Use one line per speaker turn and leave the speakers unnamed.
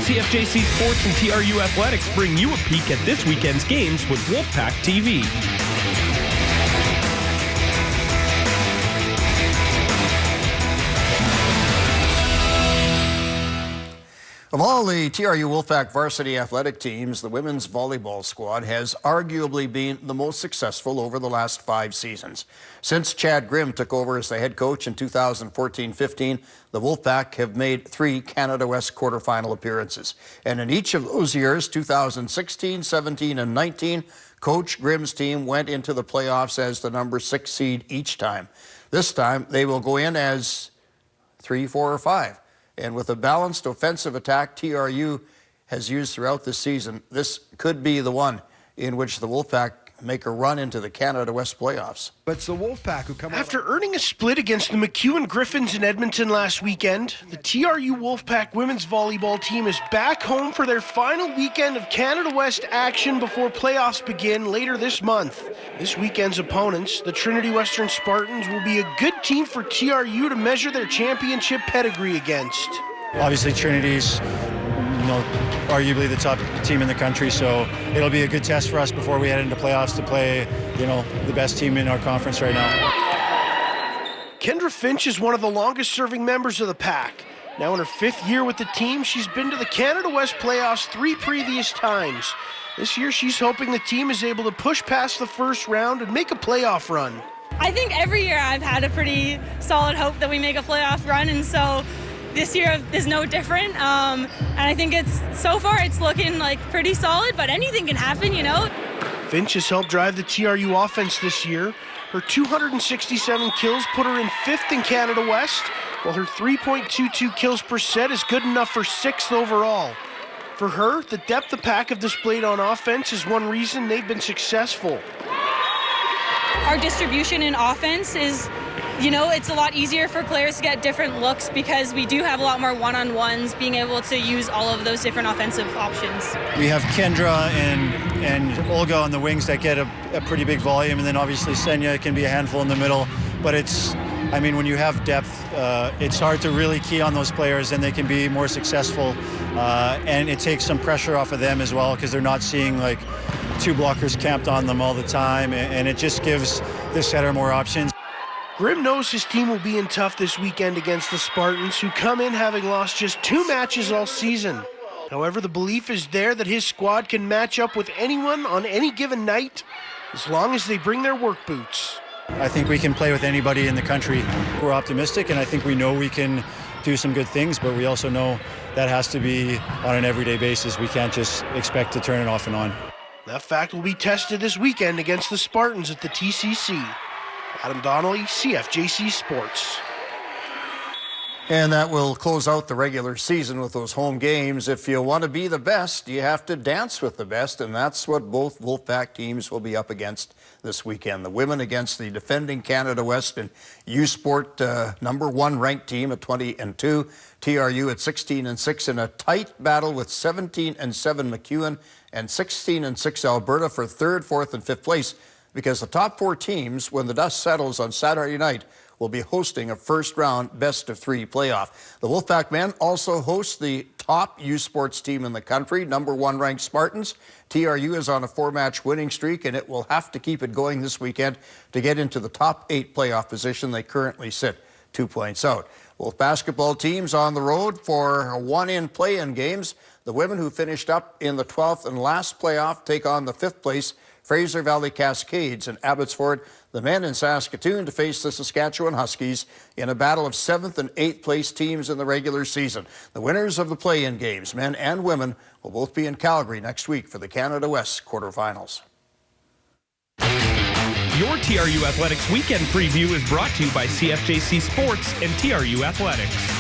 CFJC Sports and TRU Athletics bring you a peek at this weekend's games with Wolfpack TV.
Of all the TRU Wolfpack varsity athletic teams, the women's volleyball squad has arguably been the most successful over the last 5 seasons. Since Chad Grimm took over as the head coach in 2014-15, the Wolfpack have made 3 Canada West quarterfinal appearances. And in each of those years, 2016, 17, and 19, Coach Grimm's team went into the playoffs as the number 6 seed each time. This time, they will go in as 3, 4, or 5. And with a balanced offensive attack TRU has used throughout the season, this could be the one in which the Wolfpack make a run into the Canada West playoffs.
But it's the Wolfpack who come
After earning a split against the McEwen Griffins in Edmonton last weekend, the TRU Wolfpack women's volleyball team is back home for their final weekend of Canada West action before playoffs begin later this month. This weekend's opponents, the Trinity Western Spartans, will be a good team for TRU to measure their championship pedigree against.
Obviously, Trinity's arguably the top team in the country, so it'll be a good test for us before we head into playoffs to play, the best team in our conference right now.
Kendra Finch is one of the longest-serving members of the pack. Now in her 5th year with the team, she's been to the Canada West playoffs 3 previous times. This year, she's hoping the team is able to push past the first round and make a playoff run.
I think every year I've had a pretty solid hope that we make a playoff run, and so this year is no different. And I think so far it's looking like pretty solid, but anything can happen,
Finch has helped drive the TRU offense this year. Her 267 kills put her in 5th in Canada West, while her 3.22 kills per set is good enough for 6th overall. For her, the depth the pack have displayed on offense is one reason they've been successful.
Our distribution in offense is, it's a lot easier for players to get different looks because we do have a lot more one-on-ones, being able to use all of those different offensive options.
We have Kendra and Olga on the wings that get a pretty big volume, and then obviously Senya can be a handful in the middle. But when you have depth, it's hard to really key on those players, and they can be more successful. And it takes some pressure off of them as well because they're not seeing 2 blockers camped on them all the time, and it just gives the setter more options.
Grimm knows his team will be in tough this weekend against the Spartans, who come in having lost just 2 matches all season. However, the belief is there that his squad can match up with anyone on any given night, as long as they bring their work boots.
I think we can play with anybody in the country. We're optimistic, and I think we know we can do some good things, but we also know that has to be on an everyday basis. We can't just expect to turn it off and on.
That fact will be tested this weekend against the Spartans at the TCC. Adam Donnelly, CFJC Sports.
And that will close out the regular season with those home games. If you want to be the best, you have to dance with the best, and that's what both Wolfpack teams will be up against this weekend. The women against the defending Canada West and U-Sport number 1 ranked team at 20-2. TRU at 16-6 in a tight battle with 17-7 McEwen and 16-6 Alberta for 3rd, 4th, and 5th place, because the top 4 teams, when the dust settles on Saturday night, will be hosting a first-round best-of-3 playoff. The Wolfpack men also host the top U-Sports team in the country, number 1 ranked Spartans. TRU is on a 4-match winning streak, and it will have to keep it going this weekend to get into the top 8 playoff position. They currently sit 2 points out. Both basketball teams on the road for 1-in play-in games. The women, who finished up in the 12th and last playoff, take on the 5th place Fraser Valley Cascades in Abbotsford. The men in Saskatoon to face the Saskatchewan Huskies in a battle of 7th and 8th place teams in the regular season. The winners of the play-in games, men and women, will both be in Calgary next week for the Canada West quarterfinals.
Your TRU Athletics Weekend Preview is brought to you by CFJC Sports and TRU Athletics.